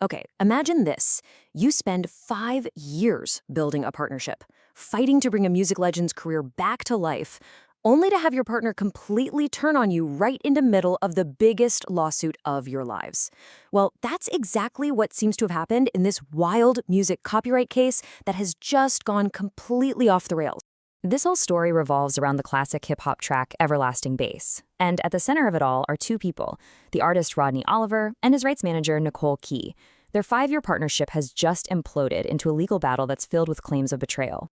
Okay, imagine this. You spend 5 years building a partnership, fighting to bring a music legend's career back to life, only to have your partner completely turn on you right in the middle of the biggest lawsuit of your lives. Well, that's exactly what seems to have happened in this wild music copyright case that has just gone completely off the rails. This whole story revolves around the classic hip-hop track Everlasting Bass. And at the center of it all are two people, the artist Rodney Oliver and his rights manager Nicole Key. Their 5-year partnership has just imploded into a legal battle that's filled with claims of betrayal.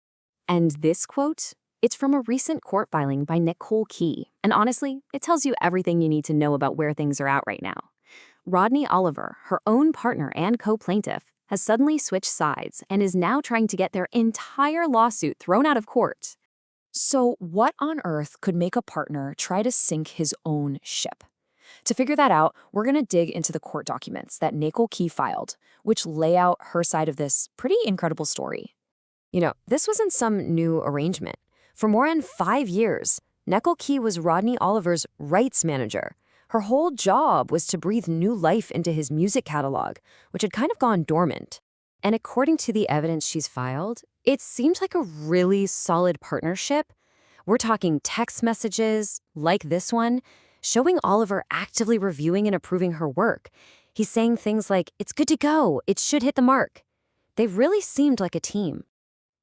And this quote? It's from a recent court filing by Nicole Key. And honestly, it tells you everything you need to know about where things are at right now. Rodney Oliver, her own partner and co-plaintiff, has suddenly switched sides and is now trying to get their entire lawsuit thrown out of court. So what on earth could make a partner try to sink his own ship? To figure that out, we're going to dig into the court documents that Nicole Key filed, which lay out her side of this pretty incredible story. This wasn't some new arrangement. For more than 5 years, Nicole Key was Rodney Oliver's rights manager. Her whole job was to breathe new life into his music catalog, which had kind of gone dormant. And according to the evidence she's filed, it seemed like a really solid partnership. We're talking text messages, like this one, showing Oliver actively reviewing and approving her work. He's saying things like, "It's good to go, it should hit the mark." They really seemed like a team.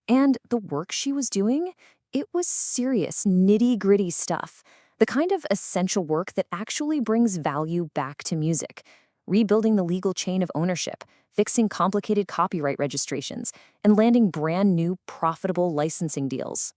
And the work she was doing, it was serious, nitty-gritty stuff. The kind of essential work that actually brings value back to music. Rebuilding the legal chain of ownership, fixing complicated copyright registrations, and landing brand new, profitable licensing deals.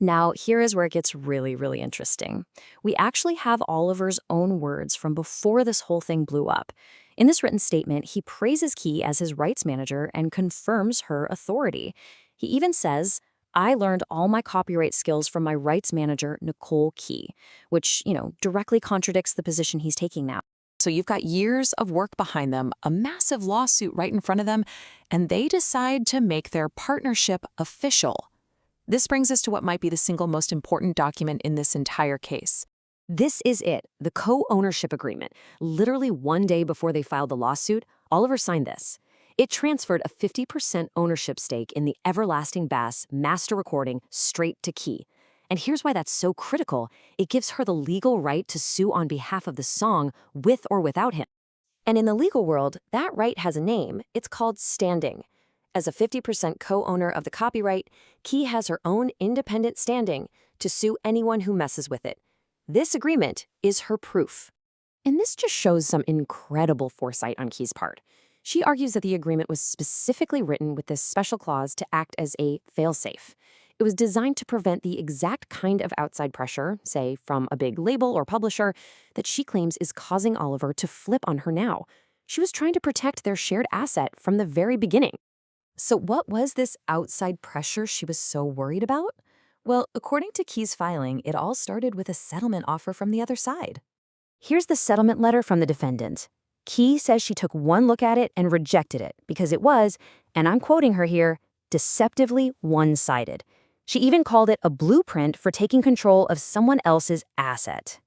Now, here is where it gets really, really interesting. We actually have Oliver's own words from before this whole thing blew up. In this written statement, he praises Key as his rights manager and confirms her authority. He even says, "I learned all my copyright skills from my rights manager, Nicole Key," which, directly contradicts the position he's taking now. So you've got years of work behind them, a massive lawsuit right in front of them, and they decide to make their partnership official. This brings us to what might be the single most important document in this entire case. This is it, the co-ownership agreement. Literally one day before they filed the lawsuit, Oliver signed this. It transferred a 50% ownership stake in the Everlasting Bass master recording straight to Key. And here's why that's so critical. It gives her the legal right to sue on behalf of the song with or without him. And in the legal world, that right has a name. It's called standing. As a 50% co-owner of the copyright, Key has her own independent standing to sue anyone who messes with it. This agreement is her proof. And this just shows some incredible foresight on Key's part. She argues that the agreement was specifically written with this special clause to act as a failsafe. It was designed to prevent the exact kind of outside pressure, say from a big label or publisher, that she claims is causing Oliver to flip on her now. She was trying to protect their shared asset from the very beginning. So what was this outside pressure she was so worried about? Well, according to Key's filing, it all started with a settlement offer from the other side. Here's the settlement letter from the defendant. Key says she took one look at it and rejected it because it was, and I'm quoting her here, deceptively one-sided. She even called it a blueprint for taking control of someone else's asset.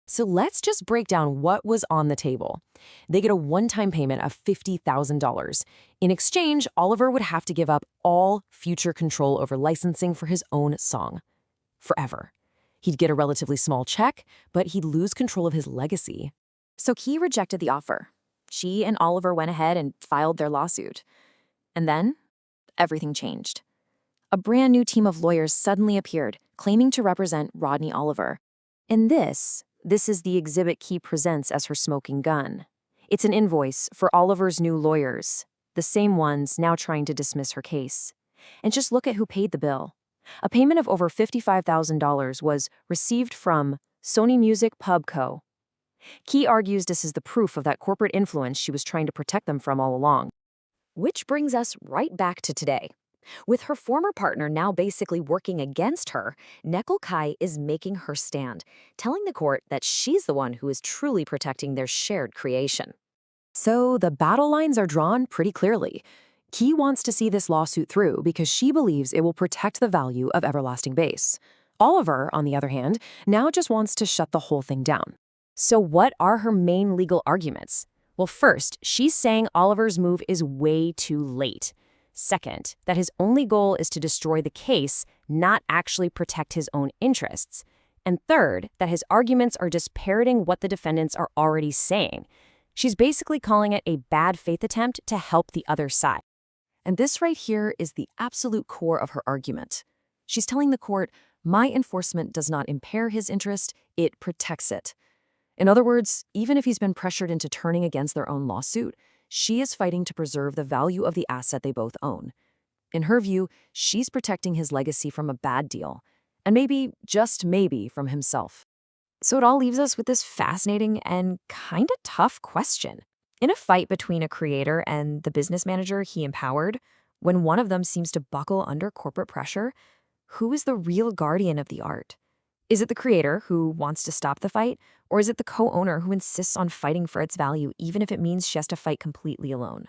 So let's just break down what was on the table. They get a one-time payment of $50,000. In exchange, Oliver would have to give up all future control over licensing for his own song. Forever. He'd get a relatively small check, but he'd lose control of his legacy. So Key rejected the offer. She and Oliver went ahead and filed their lawsuit. And then, everything changed. A brand new team of lawyers suddenly appeared, claiming to represent Rodney Oliver. And this is the exhibit Key presents as her smoking gun. It's an invoice for Oliver's new lawyers, the same ones now trying to dismiss her case. And just look at who paid the bill. A payment of over $55,000 was received from Sony Music Pub Co. Key argues this is the proof of that corporate influence she was trying to protect them from all along. Which brings us right back to today. With her former partner now basically working against her, Nicole Key is making her stand, telling the court that she's the one who is truly protecting their shared creation. So the battle lines are drawn pretty clearly. Key wants to see this lawsuit through because she believes it will protect the value of Everlasting Bass. Oliver, on the other hand, now just wants to shut the whole thing down. So what are her main legal arguments? Well, first, she's saying Oliver's move is way too late. Second, that his only goal is to destroy the case, not actually protect his own interests. And third, that his arguments are just parroting what the defendants are already saying. She's basically calling it a bad faith attempt to help the other side. And this right here is the absolute core of her argument. She's telling the court, my enforcement does not impair his interest, it protects it. In other words, even if he's been pressured into turning against their own lawsuit, she is fighting to preserve the value of the asset they both own. In her view, she's protecting his legacy from a bad deal, and maybe, just maybe, from himself. So it all leaves us with this fascinating and kind of tough question. In a fight between a creator and the business manager he empowered, when one of them seems to buckle under corporate pressure, who is the real guardian of the art? Is it the creator who wants to stop the fight, or is it the co-owner who insists on fighting for its value even if it means she has to fight completely alone?